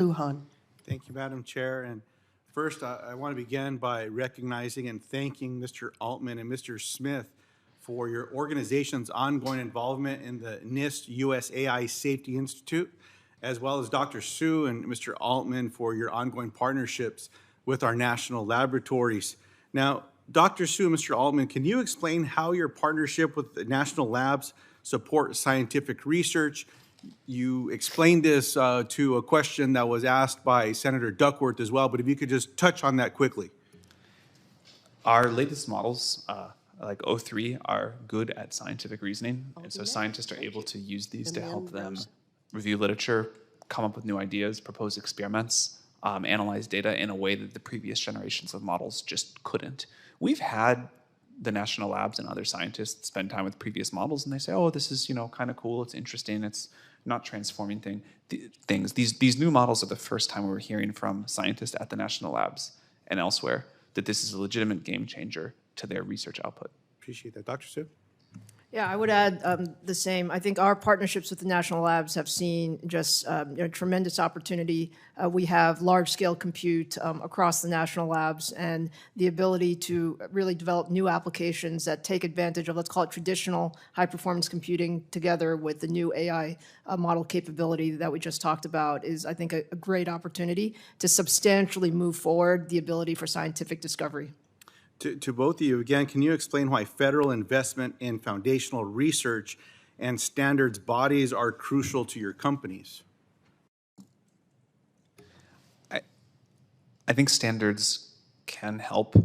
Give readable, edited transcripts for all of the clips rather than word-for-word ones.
Luján. Thank you, Madam Chair. And first, I want to begin by recognizing and thanking Mr. Altman and Mr. Smith for your organization's ongoing involvement in the NIST US AI Safety Institute, as well as Dr. Su and Mr. Altman for your ongoing partnerships with our national laboratories. Now, Dr. Su and Mr. Altman, can you explain how your partnership with the national labs support scientific research? You explained this to a question that was asked by Senator Duckworth as well, but if you could just touch on that quickly. Our latest models, like O3, are good at scientific reasoning, and so scientists are able to use these to help them review literature, come up with new ideas, propose experiments, analyze data in a way that the previous generations of models just couldn't. We've had the national labs and other scientists spend time with previous models, and they say, oh, this is kind of cool, it's interesting, it's not transforming things. These new models are the first time we were hearing from scientists at the national labs and elsewhere that this is a legitimate game changer to their research output. Appreciate that. Dr. Su? Yeah, I would add the same. I think our partnerships with the national labs have seen just tremendous opportunity. We have large-scale compute across the national labs and the ability to really develop new applications that take advantage of, let's call it traditional high-performance computing together with the new AI model capability that we just talked about is, I think, a great opportunity to substantially move forward the ability for scientific discovery. To both of you, again, can you explain why federal investment in foundational research and standards bodies are crucial to your companies? I think standards can help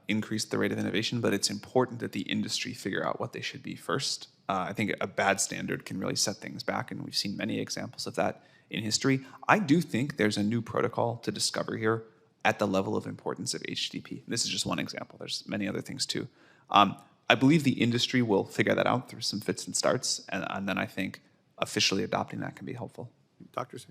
increase the rate of innovation, but it's important that the industry figure out what they should be first. I think a bad standard can really set things back, and we've seen many examples of that in history. I do think there's a new protocol to discover here at the level of importance of HTTP. This is just one example. There's many other things too. I believe the industry will figure that out through some fits and starts, and then I think officially adopting that can be helpful. Dr. Su?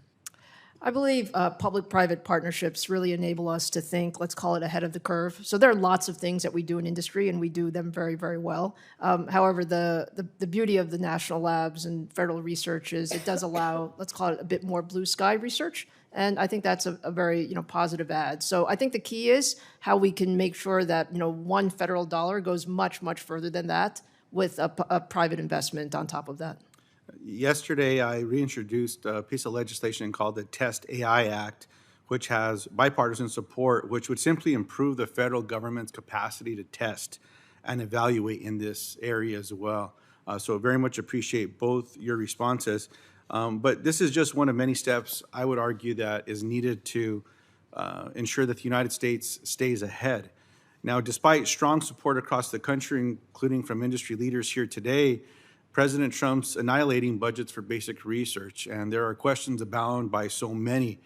I believe public-private partnerships really enable us to think, let's call it ahead of the curve. So there are lots of things that we do in industry, and we do them very, very well. However, the beauty of the national labs and federal research is it does allow, let's call it a bit more blue sky research, and I think that's a very positive add. So I think the key is how we can make sure that one federal dollar goes much, much further than that with a private investment on top of that. Yesterday, I reintroduced a piece of legislation called the Test AI Act, which has bipartisan support, which would simply improve the federal government's capacity to test and evaluate in this area as well. So very much appreciate both your responses. But this is just one of many steps I would argue that is needed to ensure that the United States stays ahead. Now, despite strong support across the country, including from industry leaders here today, President Trump's annihilating budgets for basic research, and there are questions abound by so many.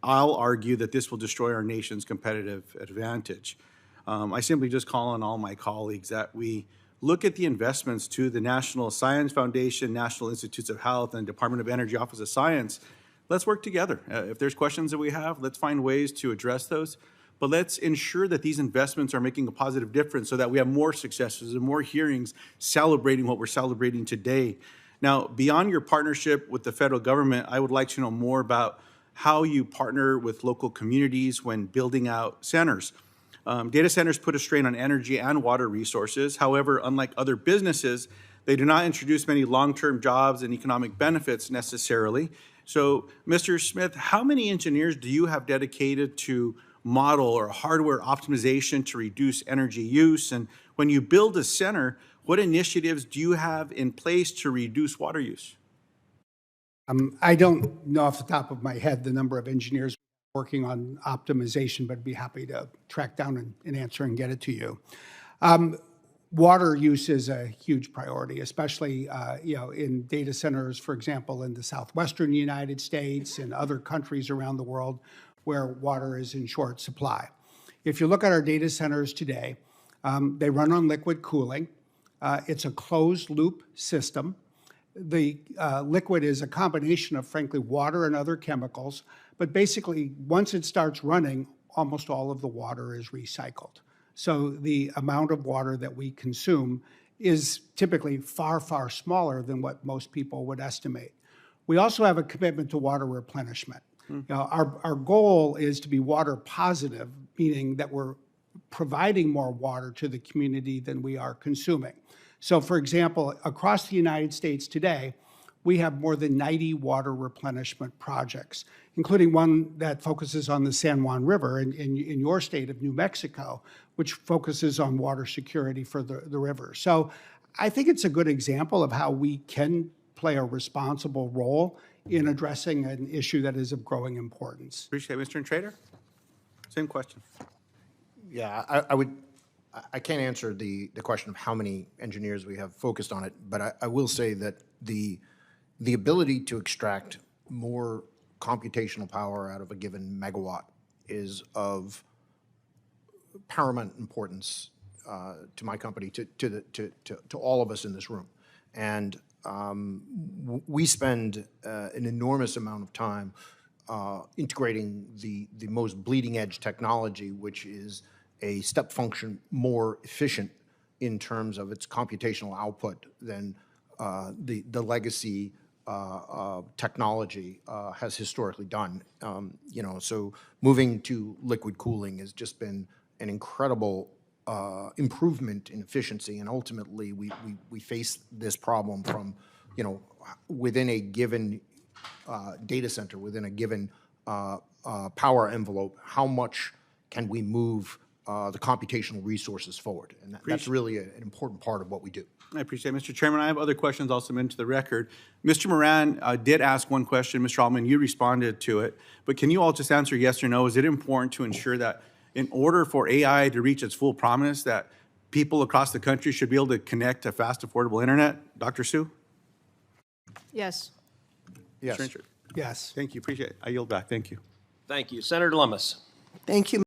I'll argue that this will destroy our nation's competitive advantage. I simply just call on all my colleagues that we look at the investments to the National Science Foundation, National Institutes of Health, and Department of Energy Office of Science. Let's work together. If there's questions that we have, let's find ways to address those. But let's ensure that these investments are making a positive difference so that we have more successes and more hearings celebrating what we're celebrating today. Now, beyond your partnership with the federal government, I would like to know more about how you partner with local communities when building out centers. Data centers put a strain on energy and water resources. However, unlike other businesses, they do not introduce many long-term jobs and economic benefits necessarily. So, Mr. Smith, how many engineers do you have dedicated to model or hardware optimization to reduce energy use? And when you build a center, what initiatives do you have in place to reduce water use? I don't know off the top of my head the number of engineers working on optimization, but I'd be happy to track down and answer and get it to you. Water use is a huge priority, especially in data centers, for example, in the southwestern United States and other countries around the world where water is in short supply. If you look at our data centers today, they run on liquid cooling. It's a closed loop system. The liquid is a combination of, frankly, water and other chemicals, but basically, once it starts running, almost all of the water is recycled. So the amount of water that we consume is typically far, far smaller than what most people would estimate. We also have a commitment to water replenishment. You know, our goal is to be water positive, meaning that we're providing more water to the community than we are consuming. So for example, across the United States today, we have more than 90 water replenishment projects, including one that focuses on the San Juan River in your state of New Mexico, which focuses on water security for the river. So I think it's a good example of how we can play a responsible role in addressing an issue that is of growing importance. Appreciate it. Mr. Trader? Same question. Yeah, I can't answer the question of how many engineers we have focused on it, but I will say that the ability to extract more computational power out of a given megawatt is of paramount importance to my company, to all of us in this room. And we spend an enormous amount of time integrating the most bleeding edge technology, which is a step function more efficient in terms of its computational output than the legacy technology has historically done. You know, so moving to liquid cooling has just been an incredible improvement in efficiency, and ultimately we face this problem from, you know, within a given data center, within a given power envelope, how much can we move the computational resources forward? And that's really an important part of what we do. I appreciate it. Mr. Chairman, I have other questions I'll submit to the record. Mr. Moran did ask one question. Mr. Altman, you responded to it. But can you all just answer yes or no? Is it important to ensure that in order for AI to reach its full promise, that people across the country should be able to connect to fast, affordable internet? Dr. Sue? Yes. Yes. Mr. Trenchard? Yes. Thank you. Appreciate it. I yield back. Thank you. Thank you. Senator Lummis. Thank you,